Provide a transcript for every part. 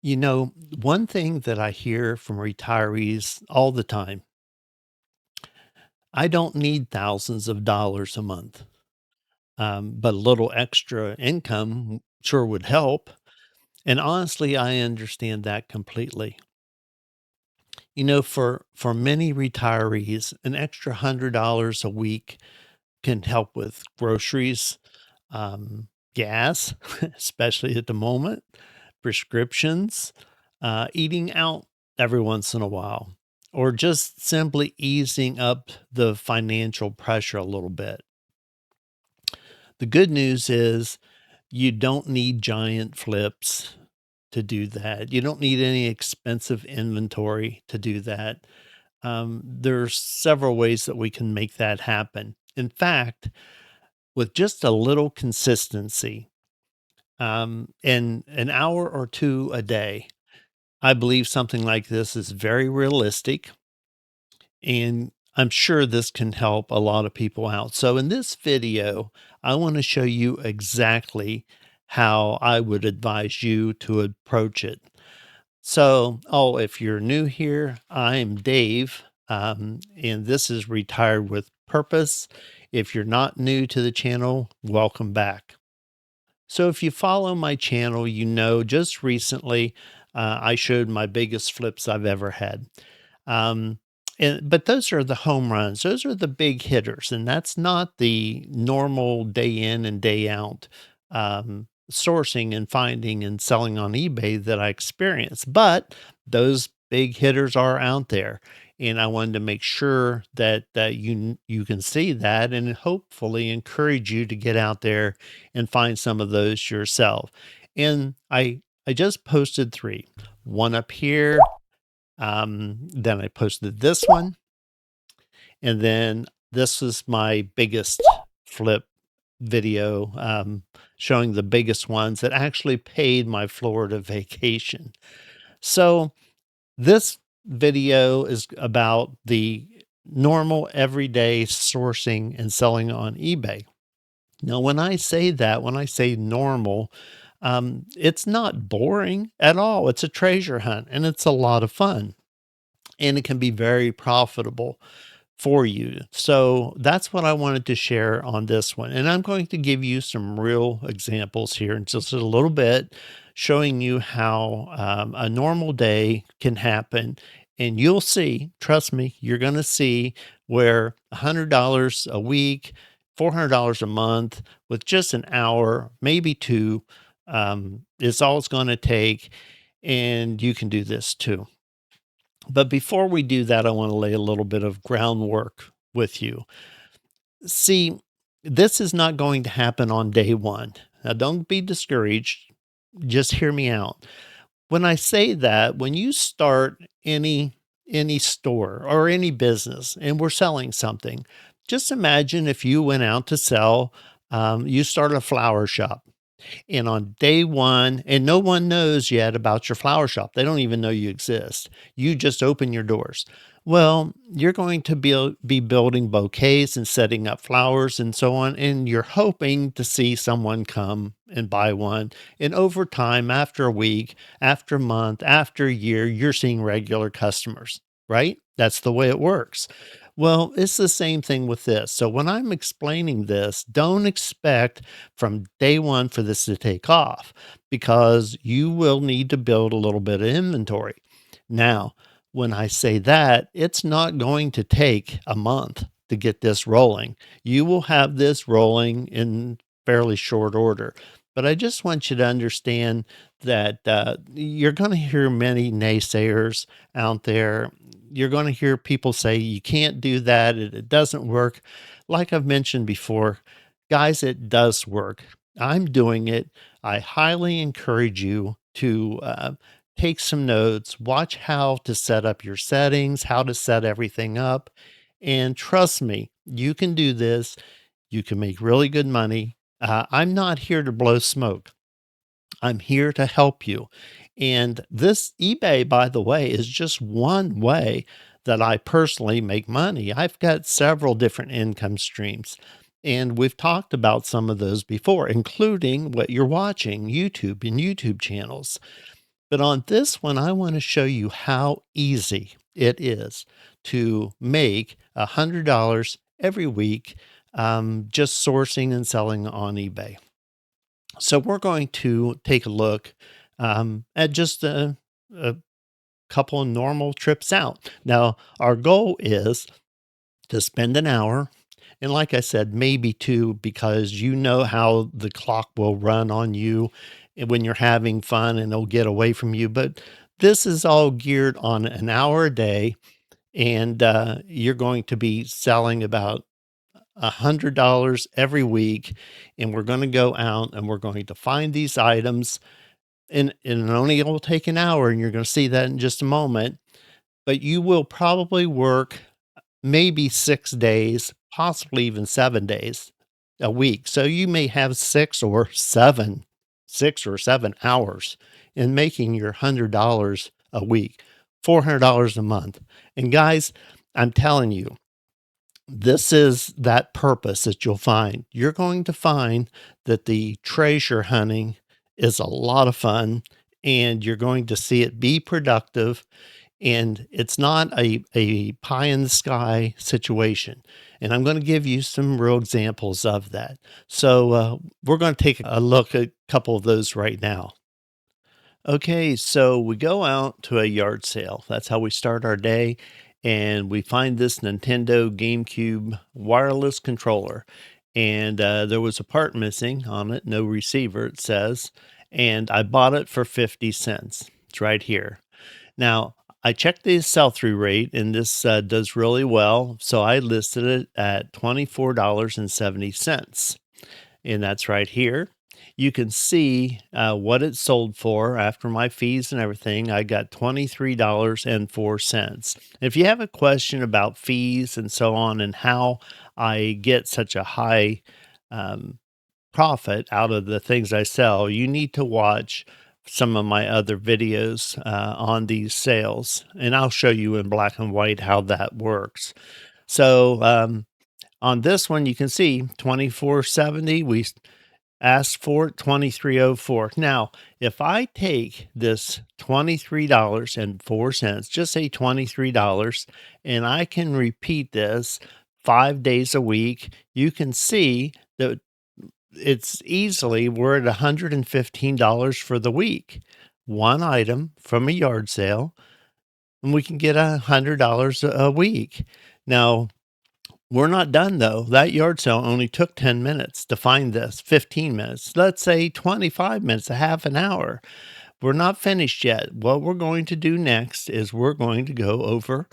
One thing that I hear from retirees all the time, I don't need thousands of dollars a month, but a little extra income sure would help. And honestly, I understand that completely. For many retirees, an extra $100 a week can help with groceries, gas, especially at the moment, prescriptions, eating out every once in a while, or just simply easing up the financial pressure a little bit. The good news is you don't need giant flips to do that. You don't need any expensive inventory to do that. There's several ways that we can make that happen. In fact, with just a little consistency, in an hour or two a day, I believe something like this is very realistic, and I'm sure this can help a lot of people out. So, in this video, I want to show you exactly how I would advise you to approach it. If you're new here, I'm Dave, and this is Retired with Purpose. If you're not new to the channel, welcome back. So, if you follow my channel, you know just recently I showed my biggest flips I've ever had. Um, but those are the home runs, those are the big hitters, and that's not the normal day in and day out sourcing and finding and selling on eBay that I experience. But those big hitters are out there. And I wanted to make sure that you can see that and hopefully encourage you to get out there and find some of those yourself. And I just posted three, one up here, then I posted this one, and then this is my biggest flip video, showing the biggest ones that actually paid my Florida vacation. So this video is about the normal everyday sourcing and selling on eBay. Now, when I say that, when I say normal, it's not boring at all. It's a treasure hunt and it's a lot of fun and it can be very profitable for you. So that's what I wanted to share on this one. And I'm going to give you some real examples here in just a little bit, showing you how a normal day can happen. And you'll see, trust me, you're going to see where $100 a week, $400 a month with just an hour, maybe two, is all it's going to take. And you can do this too. But before we do that, I want to lay a little bit of groundwork with you. See, this is not going to happen on day one. Now, don't be discouraged. Just hear me out. When I say that, when you start any store or any business and we're selling something, just imagine if you went out to sell, you start a flower shop. And on day one, and no one knows yet about your flower shop. They don't even know you exist. You just open your doors. Well, you're going to be building bouquets and setting up flowers and so on. And you're hoping to see someone come and buy one. And over time, after a week, after a month, after a year, you're seeing regular customers, right? That's the way it works. Well, it's the same thing with this. So when I'm explaining this, don't expect from day one for this to take off because you will need to build a little bit of inventory. Now, when I say that, it's not going to take a month to get this rolling. You will have this rolling in fairly short order. But I just want you to understand that you're going to hear many naysayers out there. You're going to hear people say, you can't do that. It doesn't work. Like I've mentioned before, guys, it does work. I'm doing it. I highly encourage you to take some notes, watch how to set up your settings, how to set everything up. And trust me, you can do this. You can make really good money. I'm not here to blow smoke. I'm here to help you. And this eBay, by the way, is just one way that I personally make money. I've got several different income streams. And we've talked about some of those before, including what you're watching, YouTube and YouTube channels. But on this one, I want to show you how easy it is to make $100 every week just sourcing and selling on eBay. So we're going to take a look at just a couple of normal trips out. Now, our goal is to spend an hour. And like I said, maybe two, because you know how the clock will run on you when you're having fun and it'll get away from you. But this is all geared on an hour a day, and you're going to be selling about $100 every week. And we're going to go out and we're going to find these items, and it only will take an hour, and you're going to see that in just a moment. But you will probably work maybe 6 days, possibly even 7 days a week. So you may have 6 or 7 hours in making your $100 a week, $400 a month. And guys, I'm telling you, this is that purpose that you'll find. You're going to find that the treasure hunting is a lot of fun, and you're going to see it be productive, and it's not a pie in the sky situation. And I'm going to give you some real examples of that. So we're going to take a look at a couple of those right now. Okay, so we go out to a yard sale. That's how we start our day. And we find this Nintendo GameCube wireless controller. And there was a part missing on it, no receiver, it says. And I bought it for 50 cents. It's right here. Now, I checked the sell through rate, and this does really well. So I listed it at $24.70. And that's right here. You can see what it sold for after my fees and everything. I got $23.04. If you have a question about fees and so on and how I get such a high um, profit out of the things I sell, you need to watch some of my other videos on these sales, and I'll show you in black and white how that works. So on this one, you can see 24.70. We asked for it 23.04. Now, if I take this $23.04, just say $23, and I can repeat this 5 days a week, you can see that it's easily we're at $115 for the week. One item from a yard sale, and we can get $100 a week. Now, we're not done though. That yard sale only took 10 minutes to find this, 15 minutes, let's say 25 minutes, a half an hour. We're not finished yet. What we're going to do next is we're going to go over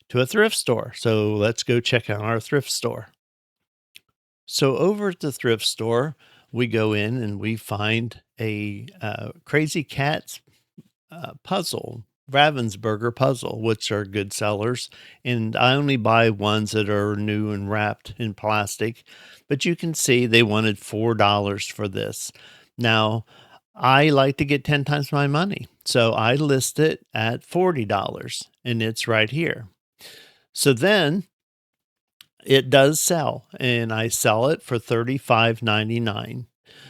to a thrift store. So let's go check out our thrift store. So over at the thrift store, we go in and we find a Crazy Cat's puzzle, Ravensburger puzzle, which are good sellers. And I only buy ones that are new and wrapped in plastic. But you can see they wanted $4 for this. Now, I like to get 10 times my money. So I list it at $40, and it's right here. So then it does sell, and I sell it for $35.99.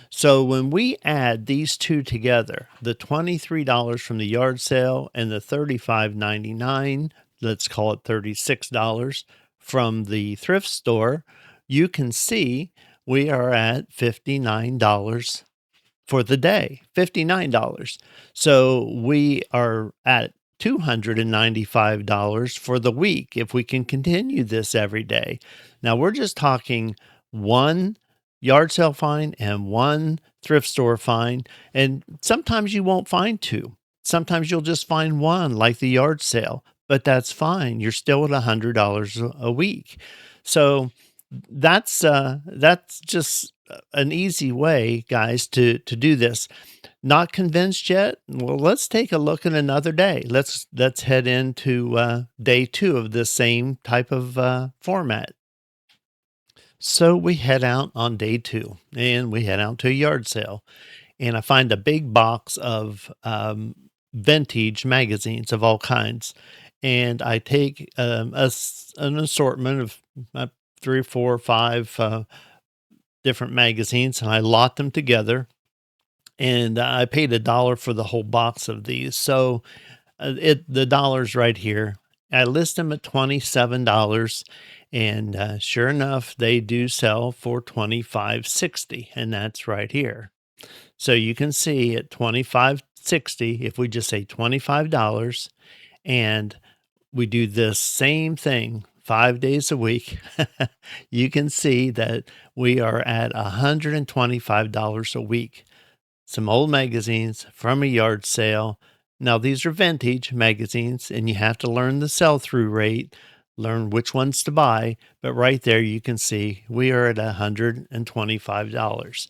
So when we add these two together, the $23 from the yard sale and the $35.99, let's call it $36 from the thrift store, you can see we are at $59 for the day, $59. So we are at $295 for the week if we can continue this every day. Now we're just talking one yard sale find and one thrift store find, and sometimes you won't find two. Sometimes you'll just find one, like the yard sale, but that's fine. You're still at $100 a week. So that's just an easy way, guys, to do this. Not convinced yet? Well, let's take a look at another day. Let's head into day 2 of the same type of format. So we head out on day 2, and we head out to a yard sale, and I find a big box of vintage magazines of all kinds, and I take an assortment of 3, 4, 5 different magazines, and I lot them together. and I paid $1 for the whole box of these. So the dollar's right here. I list them at $27, and sure enough, they do sell for 25.60, and that's right here. So you can see at 25.60, if we just say $25, and we do this same thing 5 days a week, you can see that we are at $125 a week. Some old magazines from a yard sale. Now, these are vintage magazines, and you have to learn the sell through rate, learn which ones to buy. But right there, you can see we are at $125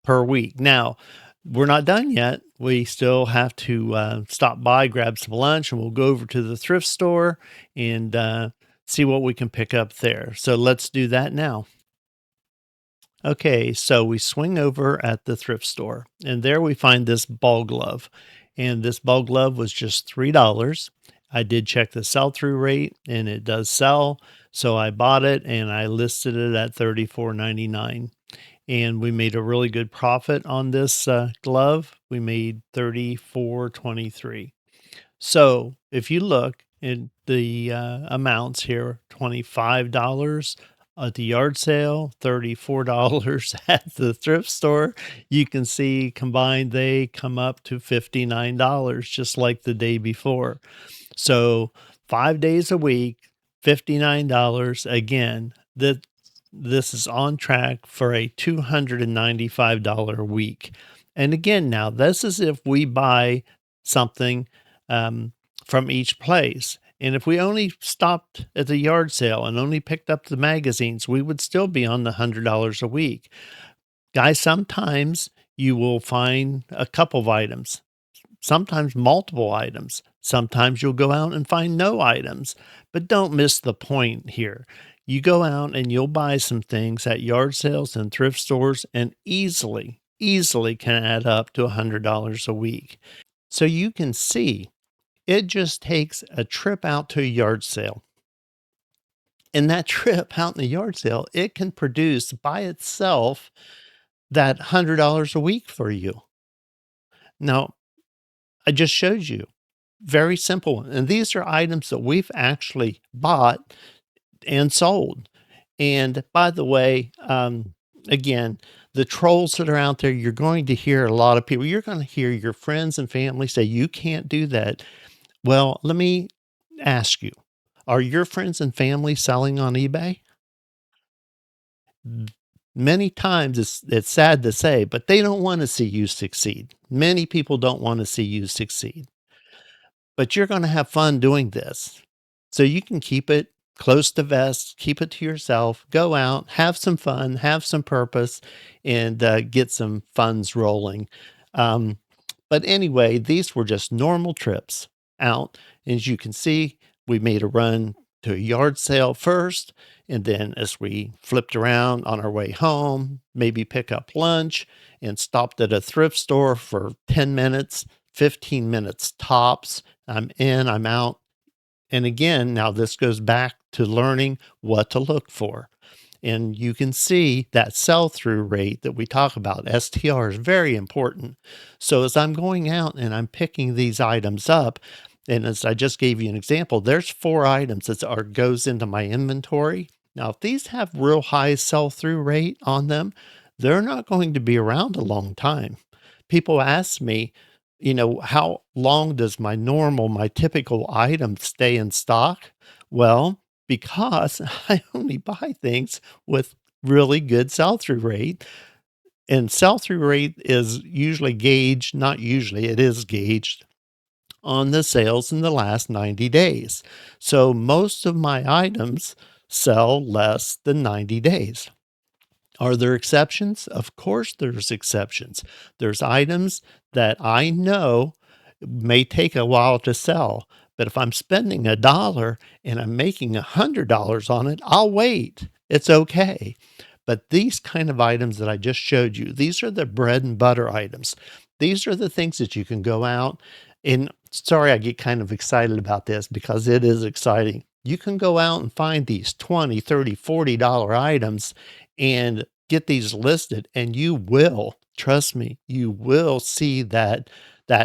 per week. Now, we're not done yet. We still have to stop by, grab some lunch, and we'll go over to the thrift store and see what we can pick up there. So let's do that now. Okay, so we swing over at the thrift store, and there we find this ball glove. And this ball glove was just $3. I did check the sell through rate, and it does sell. So I bought it and I listed it at $34.99. And we made a really good profit on this glove. We made $34.23. So if you look at the amounts here, $25 at the yard sale, $34 at the thrift store, you can see combined they come up to $59, just like the day before. So 5 days a week, $59. Again, this is on track for a $295 a week. And again, now this is if we buy something from each place. And if we only stopped at the yard sale and only picked up the magazines, we would still be on the $100 a week. Guys, sometimes you will find a couple of items, sometimes multiple items. Sometimes you'll go out and find no items, but don't miss the point here. You go out and you'll buy some things at yard sales and thrift stores and easily can add up to $100 a week. So you can see it just takes a trip out to a yard sale. And that trip out in the yard sale, it can produce by itself that $100 a week for you. Now, I just showed you. Very simple. And these are items that we've actually bought and sold. And by the way, again, the trolls that are out there, you're going to hear a lot of people, you're going to hear your friends and family say, you can't do that. Well, let me ask you, are your friends and family selling on eBay? Many times it's sad to say, but they don't want to see you succeed. Many people don't want to see you succeed. But you're going to have fun doing this. So you can keep it close to vest, keep it to yourself, go out, have some fun, have some purpose, and get some funds rolling. But anyway, these were just normal trips out. As you can see, we made a run to a yard sale first. And then as we flipped around on our way home, maybe pick up lunch and stopped at a thrift store for 10 minutes, 15 minutes tops. I'm in, I'm out. And again, now this goes back to learning what to look for. And you can see that sell through rate that we talk about, STR, is very important. So as I'm going out and I'm picking these items up, and as I just gave you an example, there's 4 items that goes into my inventory. Now, if these have real high sell through rate on them, they're not going to be around a long time. People ask me, how long does my typical item stay in stock? Well, because I only buy things with really good sell through rate. And sell through rate is usually gauged, not usually, it is gauged on the sales in the last 90 days. So most of my items sell less than 90 days. Are there exceptions? Of course there's exceptions. There's items that I know may take a while to sell, but if I'm spending $1 and I'm making $100 on it, I'll wait. It's okay. But these kind of items that I just showed you, these are the bread and butter items. These are the things that you can go out and sorry, I get kind of excited about this because it is exciting. You can go out and find these $20, $30, $40 items and get these listed, and you will Trust me, you will see that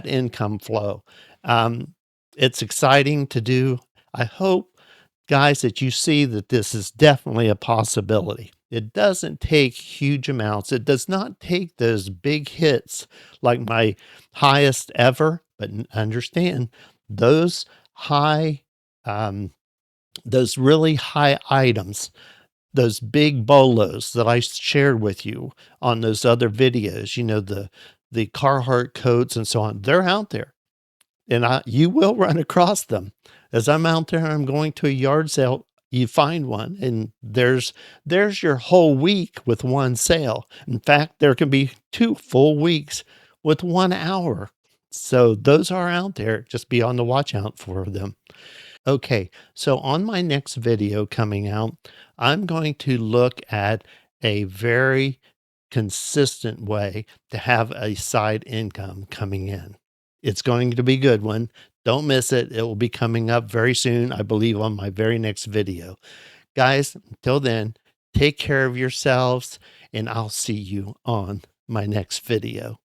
income flow. Um, it's exciting to do. I hope, guys, that you see that this is definitely a possibility. It doesn't take huge amounts. It does not take those big hits like my highest ever, but understand those high, um, those really high items, those big bolos that I shared with you on those other videos, the Carhartt coats and so on, they're out there, and you will run across them. As I'm out there, I'm going to a yard sale, you find one, and there's your whole week with one sale. In fact, there can be 2 full weeks with 1 hour. So those are out there. Just be on the watch out for them. Okay, so on my next video coming out, I'm going to look at a very consistent way to have a side income coming in. It's going to be a good one. Don't miss it. It will be coming up very soon, I believe, on my very next video. Guys, until then, take care of yourselves, and I'll see you on my next video.